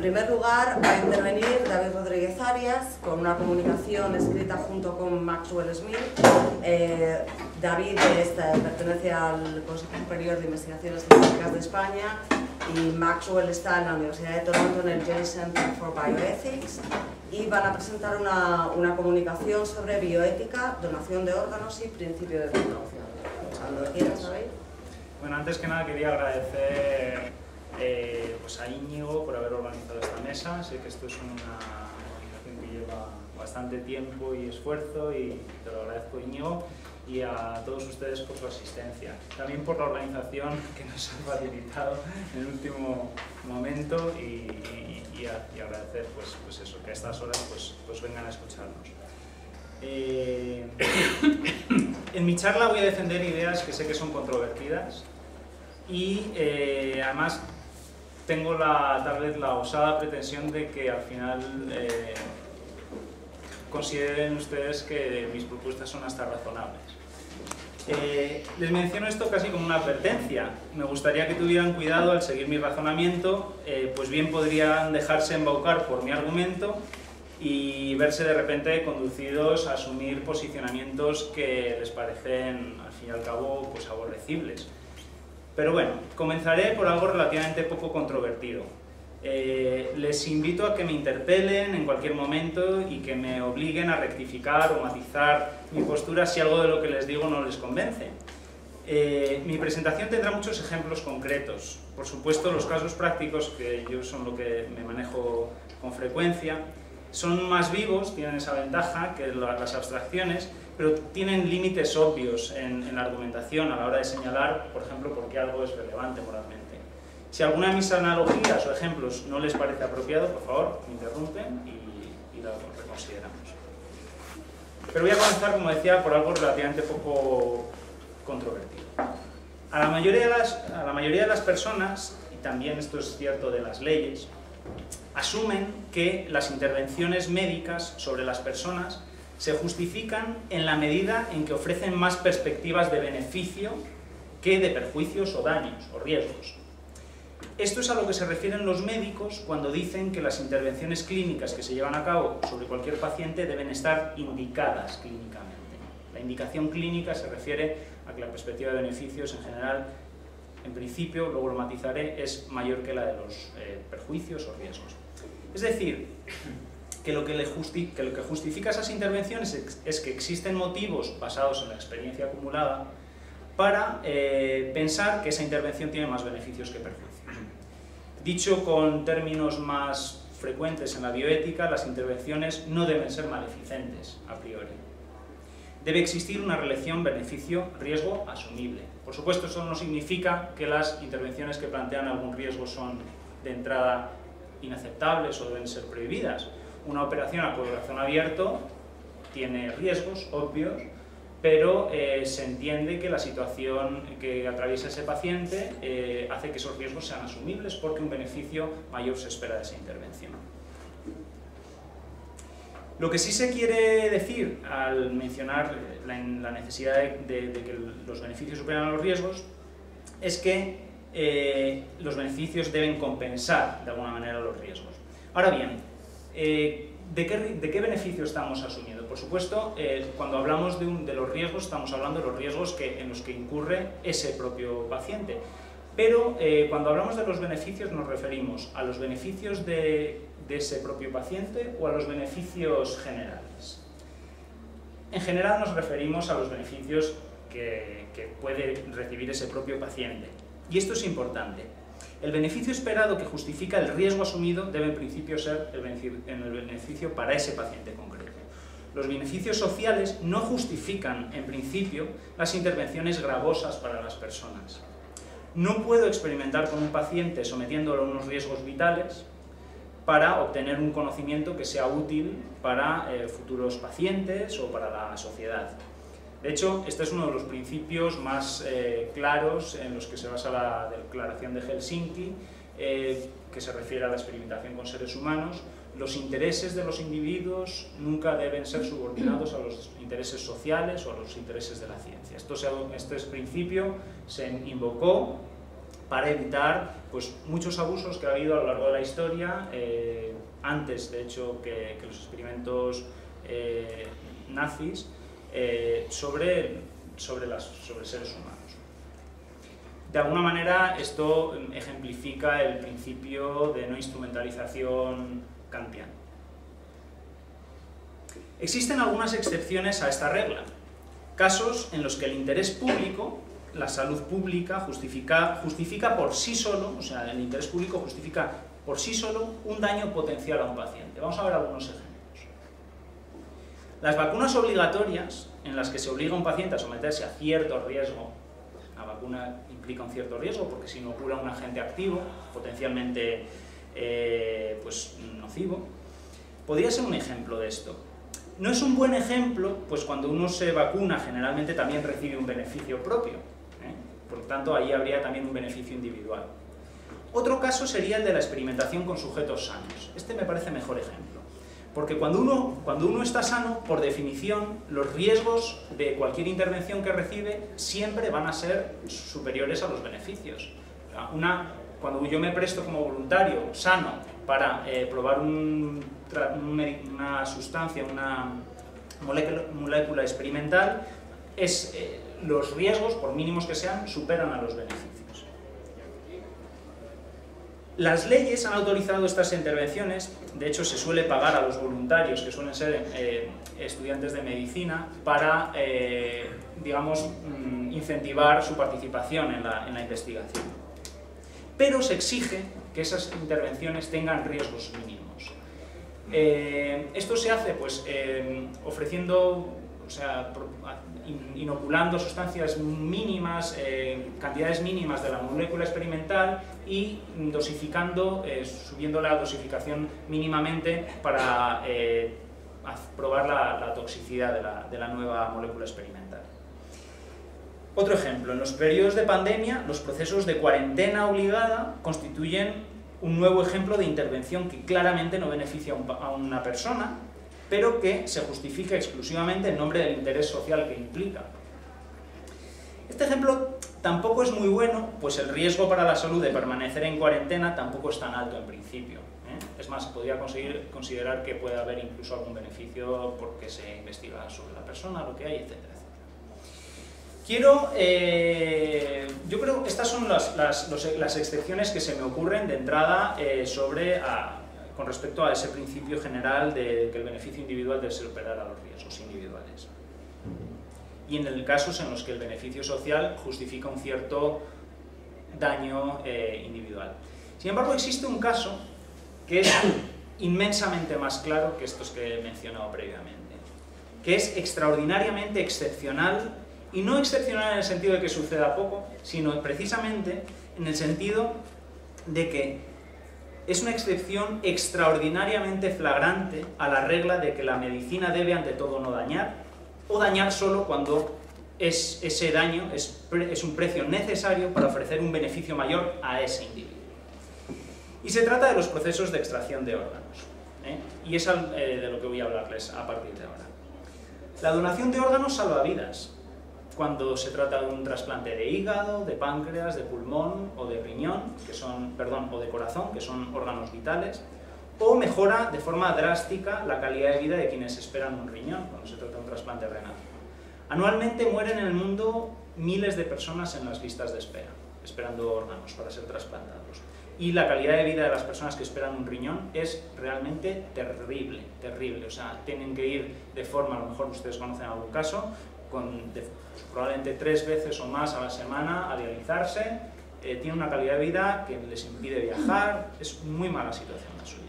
primer lugar, va a intervenir David Rodríguez Arias con una comunicación escrita junto con Maxwell Smith. David pertenece al Consejo Superior de Investigaciones Científicas de España y Maxwell está en la Universidad de Toronto en el Jay Center for Bioethics y van a presentar una comunicación sobre bioética, donación de órganos y principio de precaución. Cuando quieras, David. Bueno, antes que nada quería agradecer pues a Íñigo por haber organizado esta mesa. Sé que esto es una organización que lleva bastante tiempo y esfuerzo y te lo agradezco, Íñigo, y a todos ustedes por su asistencia. También por la organización que nos ha facilitado en el último momento y agradecer pues eso, que a estas horas pues vengan a escucharnos. En mi charla voy a defender ideas que sé que son controvertidas y además tengo tal vez la osada pretensión de que al final consideren ustedes que mis propuestas son hasta razonables. Les menciono esto casi como una advertencia. Me gustaría que tuvieran cuidado al seguir mi razonamiento, pues bien podrían dejarse embaucar por mi argumento y verse de repente conducidos a asumir posicionamientos que les parecen, al fin y al cabo, pues aborrecibles. Pero bueno, comenzaré por algo relativamente poco controvertido. Les invito a que me interpelen en cualquier momento y que me obliguen a rectificar o matizar mi postura si algo de lo que les digo no les convence. Mi presentación tendrá muchos ejemplos concretos. Por supuesto, los casos prácticos, que yo son lo que me manejo con frecuencia, son más vivos, tienen esa ventaja que las abstracciones, pero tienen límites obvios en la argumentación a la hora de señalar, por ejemplo, por qué algo es relevante moralmente. Si alguna de mis analogías o ejemplos no les parece apropiado, por favor, me interrumpen y lo reconsideramos. Pero voy a comenzar, como decía, por algo relativamente poco controvertido. A la mayoría de las personas, y también esto es cierto de las leyes, asumen que las intervenciones médicas sobre las personas se justifican en la medida en que ofrecen más perspectivas de beneficio que de perjuicios o daños o riesgos. Esto es a lo que se refieren los médicos cuando dicen que las intervenciones clínicas que se llevan a cabo sobre cualquier paciente deben estar indicadas clínicamente. La indicación clínica se refiere a que la perspectiva de beneficios en general, en principio, luego lo matizaré, es mayor que la de los perjuicios o riesgos. Es decir, que lo que justifica esas intervenciones es que existen motivos basados en la experiencia acumulada para pensar que esa intervención tiene más beneficios que perjuicios. Dicho con términos más frecuentes en la bioética, las intervenciones no deben ser maleficentes a priori. Debe existir una relación beneficio-riesgo asumible. Por supuesto, eso no significa que las intervenciones que plantean algún riesgo son de entrada inaceptables o deben ser prohibidas. Una operación a corazón abierto tiene riesgos obvios, pero se entiende que la situación que atraviesa ese paciente hace que esos riesgos sean asumibles porque un beneficio mayor se espera de esa intervención. Lo que sí se quiere decir al mencionar la necesidad de que los beneficios superan a los riesgos es que los beneficios deben compensar de alguna manera los riesgos. Ahora bien, ¿de qué beneficio estamos asumiendo? Por supuesto, cuando hablamos de los riesgos, estamos hablando de los riesgos en los que incurre ese propio paciente. Pero cuando hablamos de los beneficios nos referimos a los beneficios de ese propio paciente o a los beneficios generales. En general nos referimos a los beneficios que puede recibir ese propio paciente. Y esto es importante. El beneficio esperado que justifica el riesgo asumido debe en principio ser el beneficio para ese paciente concreto. Los beneficios sociales no justifican en principio las intervenciones gravosas para las personas. No puedo experimentar con un paciente sometiéndolo a unos riesgos vitales para obtener un conocimiento que sea útil para futuros pacientes o para la sociedad. De hecho, este es uno de los principios más claros en los que se basa la Declaración de Helsinki, que se refiere a la experimentación con seres humanos. Los intereses de los individuos nunca deben ser subordinados a los intereses sociales o a los intereses de la ciencia. Este principio se invocó para evitar pues, muchos abusos que ha habido a lo largo de la historia, antes de hecho que los experimentos nazis, sobre seres humanos. De alguna manera esto ejemplifica el principio de no instrumentalización kantiano. Existen algunas excepciones a esta regla, casos en los que el interés público, la salud pública, justifica por sí solo, o sea, el interés público justifica por sí solo un daño potencial a un paciente. Vamos a ver algunos ejemplos. Las vacunas obligatorias, en las que se obliga a un paciente a someterse a cierto riesgo, la vacuna implica un cierto riesgo porque si inocula un agente activo, potencialmente pues, nocivo, podría ser un ejemplo de esto. No es un buen ejemplo, pues cuando uno se vacuna generalmente también recibe un beneficio propio, por lo tanto ahí habría también un beneficio individual. Otro caso sería el de la experimentación con sujetos sanos. Este me parece mejor ejemplo, porque cuando uno está sano, por definición, los riesgos de cualquier intervención que recibe siempre van a ser superiores a los beneficios. Cuando yo me presto como voluntario sano para probar una sustancia, una molécula experimental, los riesgos, por mínimos que sean, superan a los beneficios. Las leyes han autorizado estas intervenciones, de hecho se suele pagar a los voluntarios, que suelen ser estudiantes de medicina, para, digamos, incentivar su participación en la investigación. Pero se exige que esas intervenciones tengan riesgos mínimos. Esto se hace pues, ofreciendo, o sea, inoculando sustancias mínimas, cantidades mínimas de la molécula experimental y dosificando, subiendo la dosificación mínimamente para probar la toxicidad de la nueva molécula experimental. Otro ejemplo, en los periodos de pandemia, los procesos de cuarentena obligada constituyen un nuevo ejemplo de intervención que claramente no beneficia a una persona, pero que se justifica exclusivamente en nombre del interés social que implica. Este ejemplo tampoco es muy bueno, pues el riesgo para la salud de permanecer en cuarentena tampoco es tan alto en principio. Es más, se podría considerar que puede haber incluso algún beneficio porque se investiga sobre la persona, lo que hay, etc. Yo creo que estas son las excepciones que se me ocurren de entrada con respecto a ese principio general de que el beneficio individual debe superar a los riesgos individuales. Y en el casos en los que el beneficio social justifica un cierto daño individual. Sin embargo, existe un caso que es inmensamente más claro que estos que he mencionado previamente, que es extraordinariamente excepcional, y no excepcional en el sentido de que suceda poco, sino precisamente en el sentido de que es una excepción extraordinariamente flagrante a la regla de que la medicina debe ante todo no dañar, o dañar solo cuando ese daño es un precio necesario para ofrecer un beneficio mayor a ese individuo. Y se trata de los procesos de extracción de órganos, y es de lo que voy a hablarles a partir de ahora. La donación de órganos salva vidas, cuando se trata de un trasplante de hígado, de páncreas, de pulmón o de riñón, o de corazón, que son órganos vitales, o mejora de forma drástica la calidad de vida de quienes esperan un riñón, cuando se trata de un trasplante renal. Anualmente mueren en el mundo miles de personas en las listas de espera, esperando órganos para ser trasplantados. Y la calidad de vida de las personas que esperan un riñón es realmente terrible, terrible. O sea, tienen que ir de forma, a lo mejor ustedes conocen algún caso, probablemente 3 veces o más a la semana a dializarse, tienen una calidad de vida que les impide viajar, es muy mala situación la suya.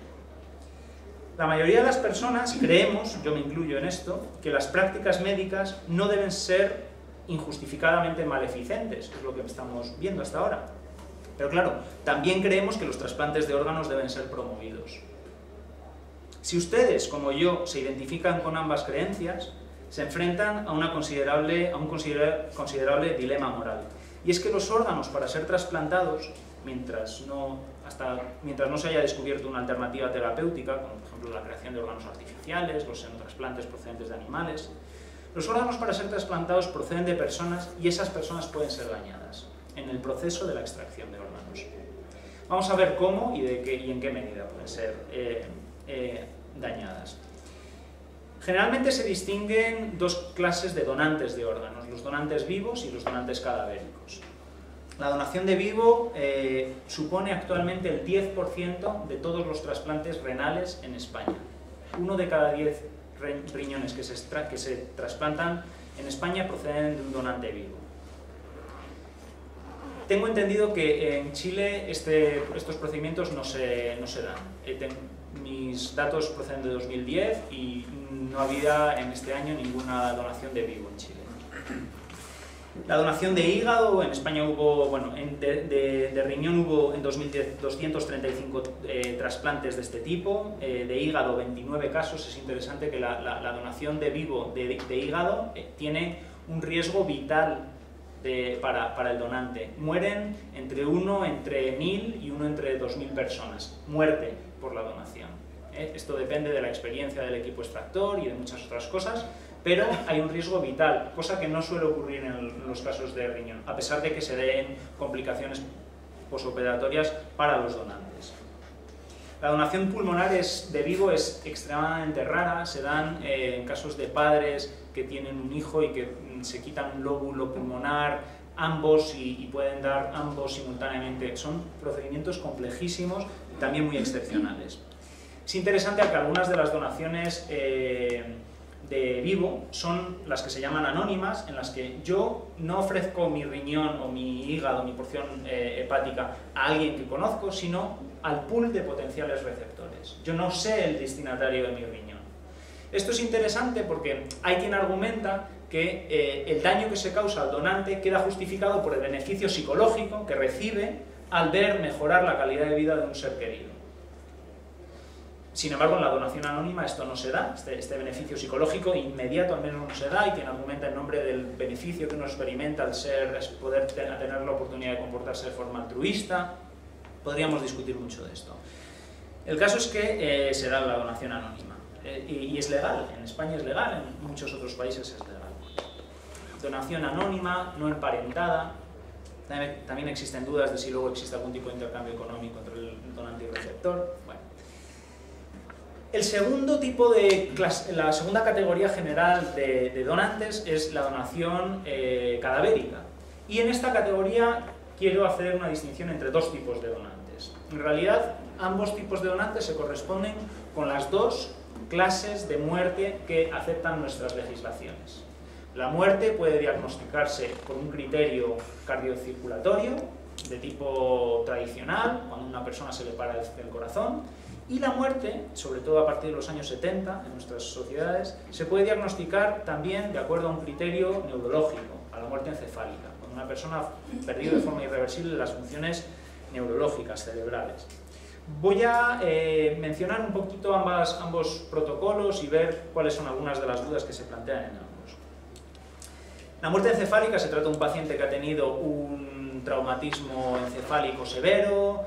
La mayoría de las personas creemos, yo me incluyo en esto, que las prácticas médicas no deben ser injustificadamente maleficentes, que es lo que estamos viendo hasta ahora. Pero claro, también creemos que los trasplantes de órganos deben ser promovidos. Si ustedes, como yo, se identifican con ambas creencias, se enfrentan a un considerable dilema moral. Y es que los órganos para ser trasplantados, mientras no se haya descubierto una alternativa terapéutica, como por ejemplo la creación de órganos artificiales, los xenotrasplantes procedentes de animales, los órganos para ser trasplantados proceden de personas y esas personas pueden ser dañadas en el proceso de la extracción de órganos. riñones. Vamos a ver cómo y en qué medida pueden ser dañadas. Generalmente se distinguen dos clases de donantes de órganos, los donantes vivos y los donantes cadavéricos. La donación de vivo supone actualmente el 10% de todos los trasplantes renales en España. 1 de cada 10 riñones que se trasplantan en España proceden de un donante vivo. Tengo entendido que en Chile estos procedimientos no se dan. Mis datos proceden de 2010 y no había en este año ninguna donación de vivo en Chile. La donación de hígado, en España hubo, bueno, de riñón hubo en 2010 235 trasplantes de este tipo, de hígado 29 casos. Es interesante que la donación de vivo de hígado tiene un riesgo vital para el donante. Mueren entre 1.000 y 1 entre 2.000 personas. Muerte por la donación. Esto depende de la experiencia del equipo extractor y de muchas otras cosas, pero hay un riesgo vital, cosa que no suele ocurrir en los casos de riñón, a pesar de que se den complicaciones posoperatorias para los donantes. La donación pulmonar de vivo es extremadamente rara, se dan en casos de padres que tienen un hijo y que se quitan un lóbulo pulmonar, ambos, y pueden dar ambos simultáneamente. Son procedimientos complejísimos y también muy excepcionales. Es interesante que algunas de las donaciones de vivo son las que se llaman anónimas, en las que yo no ofrezco mi riñón o mi hígado, mi porción hepática a alguien que conozco, sino al pool de potenciales receptores. Yo no sé el destinatario de mi riñón. Esto es interesante porque hay quien argumenta que el daño que se causa al donante queda justificado por el beneficio psicológico que recibe al ver mejorar la calidad de vida de un ser querido. Sin embargo, en la donación anónima esto no se da, este beneficio psicológico inmediato al menos no se da, y quien argumenta en nombre del beneficio que uno experimenta al poder tener la oportunidad de comportarse de forma altruista. Podríamos discutir mucho de esto. El caso es que se da la donación anónima, y es legal, en España es legal, en muchos otros países es legal. Donación anónima, no emparentada. También existen dudas de si luego existe algún tipo de intercambio económico entre el donante y el receptor. Bueno. El segundo tipo la segunda categoría general de donantes es la donación cadavérica. Y en esta categoría quiero hacer una distinción entre dos tipos de donantes. En realidad, ambos tipos de donantes se corresponden con las dos clases de muerte que aceptan nuestras legislaciones. La muerte puede diagnosticarse por un criterio cardiocirculatorio de tipo tradicional, cuando a una persona se le para el corazón, y la muerte, sobre todo a partir de los años 70 en nuestras sociedades, se puede diagnosticar también de acuerdo a un criterio neurológico, a la muerte encefálica, cuando una persona ha perdido de forma irreversible las funciones neurológicas, cerebrales. Voy a mencionar un poquito ambos protocolos y ver cuáles son algunas de las dudas que se plantean en ambos. La muerte encefálica se trata de un paciente que ha tenido un traumatismo encefálico severo,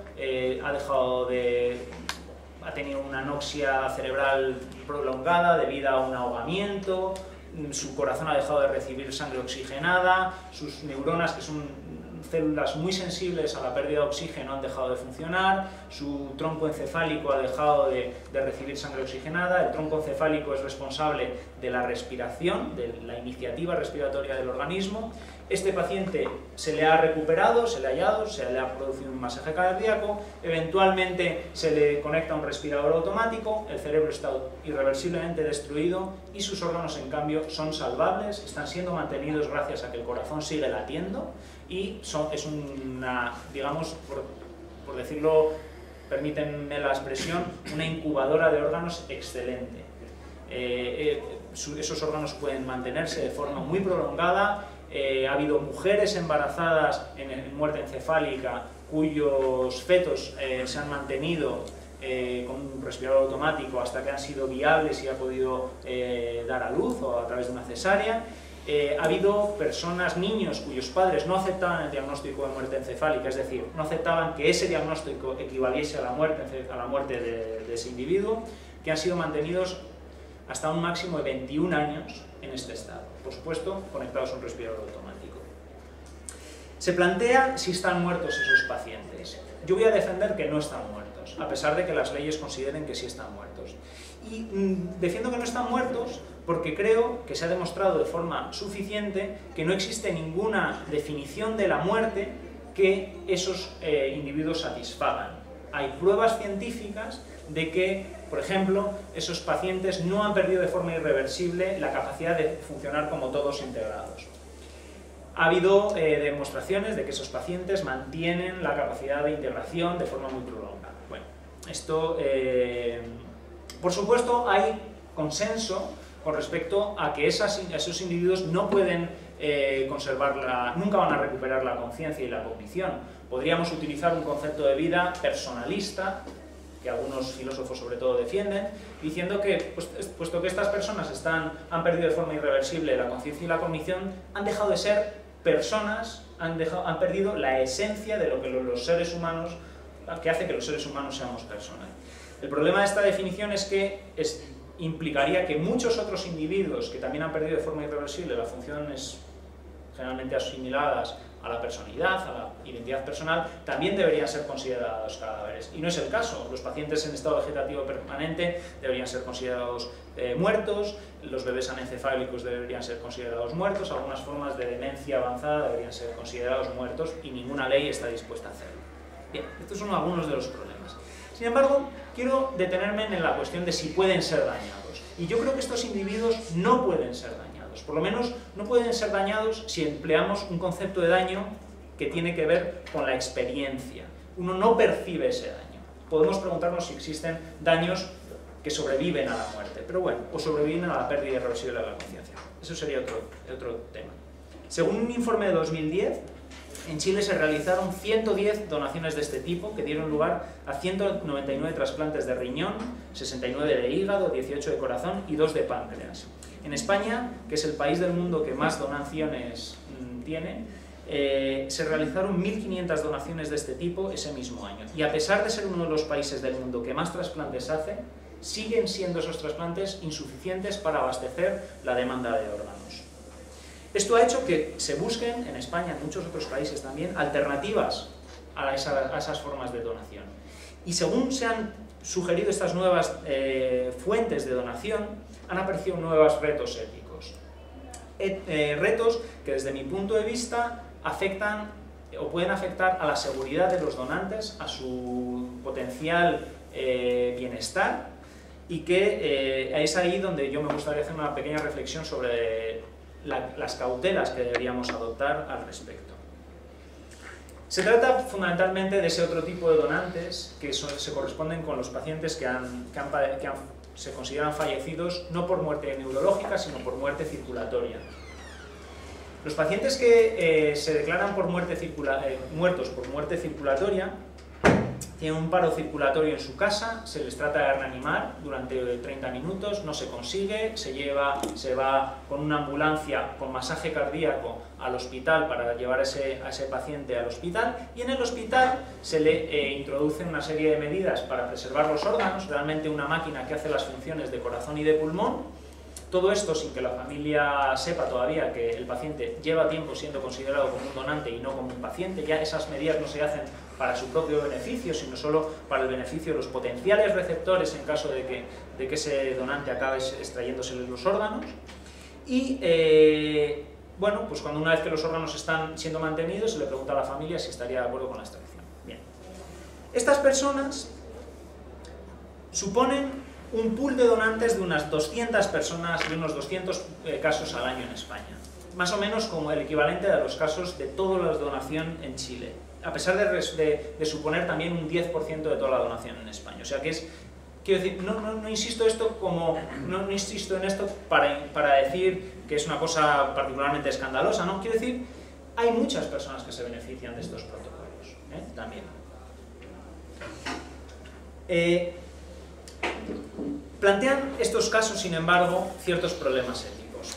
ha tenido una anoxia cerebral prolongada debido a un ahogamiento, su corazón ha dejado de recibir sangre oxigenada, sus neuronas, que son células muy sensibles a la pérdida de oxígeno, han dejado de funcionar, su tronco encefálico ha dejado de recibir sangre oxigenada. El tronco encefálico es responsable de la respiración, de la iniciativa respiratoria del organismo. Este paciente se le ha recuperado, se le ha hallado, se le ha producido un masaje cardíaco, eventualmente se le conecta un respirador automático, el cerebro está irreversiblemente destruido y sus órganos, en cambio, son salvables, están siendo mantenidos gracias a que el corazón sigue latiendo y es una, digamos, por decirlo, permítanme la expresión, una incubadora de órganos excelente. Esos órganos pueden mantenerse de forma muy prolongada. Ha habido mujeres embarazadas en muerte encefálica cuyos fetos se han mantenido con un respirador automático hasta que han sido viables y ha podido dar a luz o a través de una cesárea. Ha habido personas, niños, cuyos padres no aceptaban el diagnóstico de muerte encefálica, es decir, no aceptaban que ese diagnóstico equivaliese a la muerte de ese individuo, que han sido mantenidos hasta un máximo de 21 años en este estado, por supuesto, conectados a un respirador automático. Se plantea si están muertos esos pacientes. Yo voy a defender que no están muertos, a pesar de que las leyes consideren que sí están muertos. Y defiendo que no están muertos porque creo que se ha demostrado de forma suficiente que no existe ninguna definición de la muerte que esos individuos satisfagan. Hay pruebas científicas de que, por ejemplo, esos pacientes no han perdido de forma irreversible la capacidad de funcionar como todos integrados. Ha habido demostraciones de que esos pacientes mantienen la capacidad de integración de forma muy prolongada. Bueno, esto, por supuesto, hay consenso con respecto a que esos individuos no pueden nunca van a recuperar la conciencia y la cognición. Podríamos utilizar un concepto de vida personalista, que algunos filósofos sobre todo defienden, diciendo que, puesto que estas personas han perdido de forma irreversible la conciencia y la cognición, han dejado de ser personas, han perdido la esencia de lo que los seres humanos, que hace que los seres humanos seamos personas. El problema de esta definición es que implicaría que muchos otros individuos que también han perdido de forma irreversible las funciones generalmente asimiladas a la personalidad, a la identidad personal, también deberían ser considerados cadáveres. Y no es el caso. Los pacientes en estado vegetativo permanente deberían ser considerados muertos, los bebés anencefálicos deberían ser considerados muertos, algunas formas de demencia avanzada deberían ser considerados muertos y ninguna ley está dispuesta a hacerlo. Bien, estos son algunos de los problemas. Sin embargo, quiero detenerme en la cuestión de si pueden ser dañados. Y yo creo que estos individuos no pueden ser dañados. Por lo menos no pueden ser dañados si empleamos un concepto de daño que tiene que ver con la experiencia. Uno no percibe ese daño. Podemos preguntarnos si existen daños que sobreviven a la muerte, pero bueno, o sobreviven a la pérdida irreversible de la conciencia. Eso sería otro tema. Según un informe de 2010, en Chile se realizaron 110 donaciones de este tipo que dieron lugar a 199 trasplantes de riñón, 69 de hígado, 18 de corazón y 2 de páncreas. En España, que es el país del mundo que más donaciones tiene, se realizaron 1.500 donaciones de este tipo ese mismo año. Y a pesar de ser uno de los países del mundo que más trasplantes hace, siguen siendo esos trasplantes insuficientes para abastecer la demanda de órganos. Esto ha hecho que se busquen, en España, en muchos otros países también, alternativas a esas formas de donación. Y según se han sugerido estas nuevas fuentes de donación, han aparecido nuevos retos éticos. Retos que desde mi punto de vista afectan o pueden afectar a la seguridad de los donantes, a su potencial bienestar, y que es ahí donde yo me gustaría hacer una pequeña reflexión sobre las cautelas que deberíamos adoptar al respecto. Se trata fundamentalmente de ese otro tipo de donantes que se corresponden con los pacientes que se consideran fallecidos no por muerte neurológica, sino por muerte circulatoria. Los pacientes que se declaran muertos por muerte circulatoria tienen un paro circulatorio en su casa, se les trata de reanimar durante 30 minutos, no se consigue, se va con una ambulancia con masaje cardíaco al hospital para llevar a ese paciente al hospital, y en el hospital se le introducen una serie de medidas para preservar los órganos, realmente una máquina que hace las funciones de corazón y de pulmón. Todo esto sin que la familia sepa todavía que el paciente lleva tiempo siendo considerado como un donante y no como un paciente. Ya esas medidas no se hacen para su propio beneficio, sino solo para el beneficio de los potenciales receptores en caso de que ese donante acabe extrayéndose los órganos. Y bueno, pues una vez que los órganos están siendo mantenidos, se le pregunta a la familia si estaría de acuerdo con la extracción. Bien. Estas personas suponen un pool de donantes de unas 200 personas y unos 200 casos al año en España. Más o menos como el equivalente a los casos de toda la donación en Chile, a pesar de suponer también un 10% de toda la donación en España. O sea que quiero decir, no insisto en esto para decir que es una cosa particularmente escandalosa, no, quiero decir, hay muchas personas que se benefician de estos protocolos, también. Plantean estos casos, sin embargo, ciertos problemas éticos.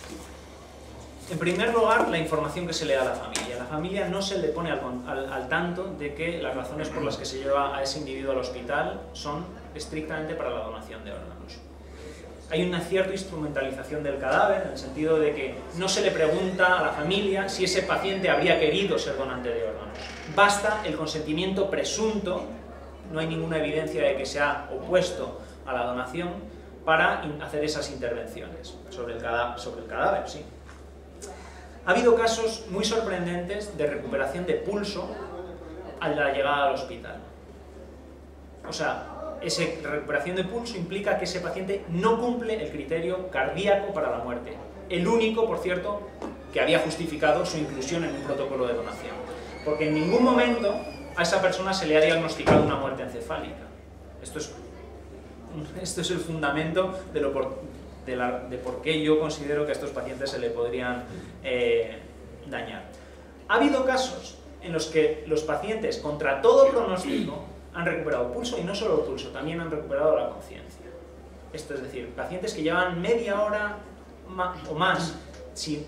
En primer lugar, la información que se le da a la familia. A la familia no se le pone al tanto de que las razones por las que se lleva a ese individuo al hospital son estrictamente para la donación de órganos. hay una cierta instrumentalización del cadáver, en el sentido de que no se le pregunta a la familia si ese paciente habría querido ser donante de órganos. Basta el consentimiento presunto, no hay ninguna evidencia de que se ha opuesto a la donación, para hacer esas intervenciones sobre el cadáver, sí. Ha habido casos muy sorprendentes de recuperación de pulso a la llegada al hospital. O sea, esa recuperación de pulso implica que ese paciente no cumple el criterio cardíaco para la muerte. El único, por cierto, que había justificado su inclusión en un protocolo de donación. Porque en ningún momento a esa persona se le ha diagnosticado una muerte encefálica. Esto es el fundamento de por qué yo considero que a estos pacientes se le podrían dañar. Ha habido casos en los que los pacientes, contra todo pronóstico, han recuperado pulso, y no solo pulso, también han recuperado la conciencia. Esto es decir, pacientes que llevan media hora o más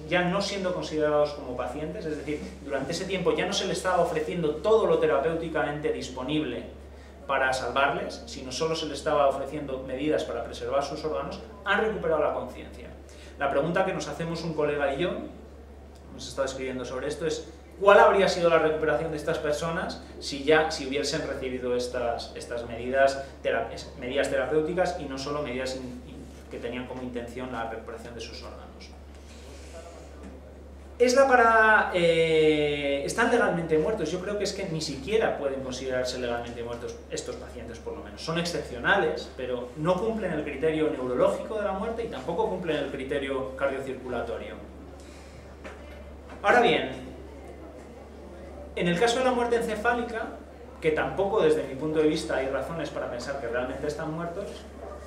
ya no siendo considerados como pacientes, es decir, durante ese tiempo ya no se les estaba ofreciendo todo lo terapéuticamente disponible para salvarles, sino solo se les estaba ofreciendo medidas para preservar sus órganos, han recuperado la conciencia. La pregunta que nos hacemos un colega y yo, hemos estado escribiendo sobre esto, es ¿cuál habría sido la recuperación de estas personas si hubiesen recibido estas medidas terapéuticas y no solo medidas que tenían como intención la recuperación de sus órganos? Están legalmente muertos. Yo creo que es que ni siquiera pueden considerarse legalmente muertos estos pacientes, por lo menos. Son excepcionales, pero no cumplen el criterio neurológico de la muerte y tampoco cumplen el criterio cardiocirculatorio. Ahora bien, en el caso de la muerte encefálica, que tampoco desde mi punto de vista hay razones para pensar que realmente están muertos,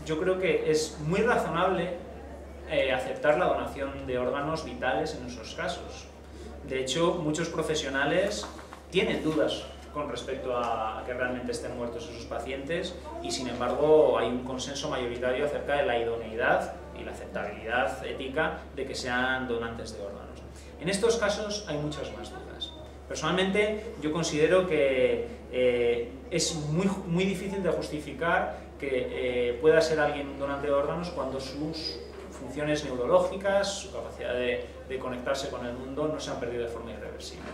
yo creo que es muy razonable aceptar la donación de órganos vitales en esos casos. De hecho, muchos profesionales tienen dudas con respecto a que realmente estén muertos esos pacientes y, sin embargo, hay un consenso mayoritario acerca de la idoneidad y la aceptabilidad ética de que sean donantes de órganos. En estos casos hay muchas más dudas. Personalmente, yo considero que es muy difícil de justificar que pueda ser alguien un donante de órganos cuando sus funciones neurológicas, su capacidad de conectarse con el mundo no se han perdido de forma irreversible.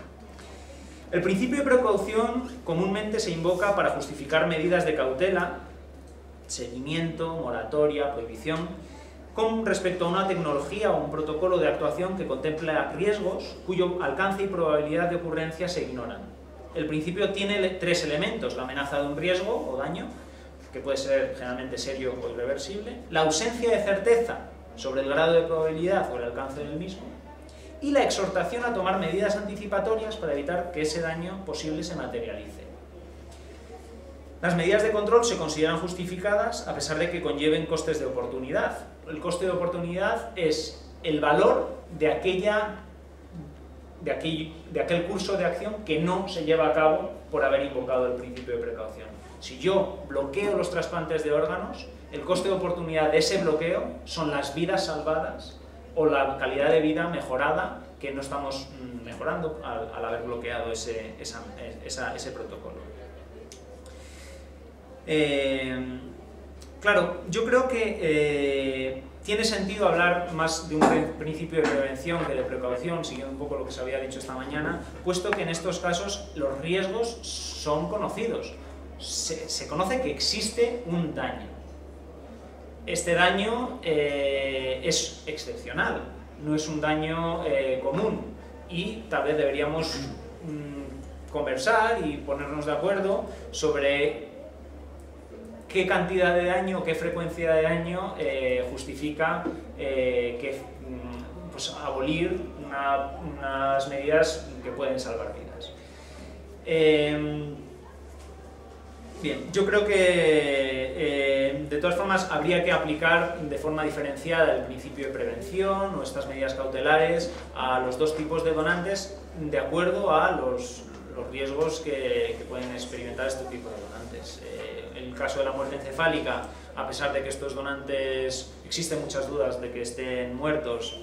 El principio de precaución comúnmente se invoca para justificar medidas de cautela, seguimiento, moratoria, prohibición, con respecto a una tecnología o un protocolo de actuación que contempla riesgos cuyo alcance y probabilidad de ocurrencia se ignoran. El principio tiene tres elementos: la amenaza de un riesgo o daño, que puede ser generalmente serio o irreversible, la ausencia de certeza sobre el grado de probabilidad o el alcance del mismo, y la exhortación a tomar medidas anticipatorias para evitar que ese daño posible se materialice. Las medidas de control se consideran justificadas a pesar de que conlleven costes de oportunidad. El coste de oportunidad es el valor de aquel curso de acción que no se lleva a cabo por haber invocado el principio de precaución. Si yo bloqueo los trasplantes de órganos, el coste de oportunidad de ese bloqueo son las vidas salvadas o la calidad de vida mejorada que no estamos mejorando al haber bloqueado ese protocolo. Claro, yo creo que tiene sentido hablar más de un principio de prevención que de precaución, siguiendo un poco lo que se había dicho esta mañana, puesto que en estos casos los riesgos son conocidos. Se conoce que existe un daño. Este daño es excepcional, no es un daño común, y tal vez deberíamos conversar y ponernos de acuerdo sobre qué cantidad de daño, qué frecuencia de daño justifica pues abolir unas medidas que pueden salvar vidas. Bien, yo creo que de todas formas habría que aplicar de forma diferenciada el principio de prevención o estas medidas cautelares a los dos tipos de donantes de acuerdo a los riesgos que pueden experimentar este tipo de donantes. En el caso de la muerte encefálica, a pesar de que estos donantes existen muchas dudas de que estén muertos,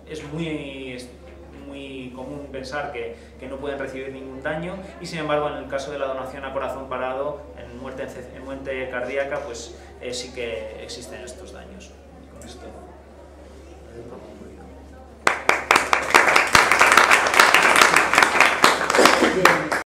es muy común pensar que no pueden recibir ningún daño, y sin embargo en el caso de la donación a corazón parado, en muerte cardíaca, pues sí que existen estos daños. esto.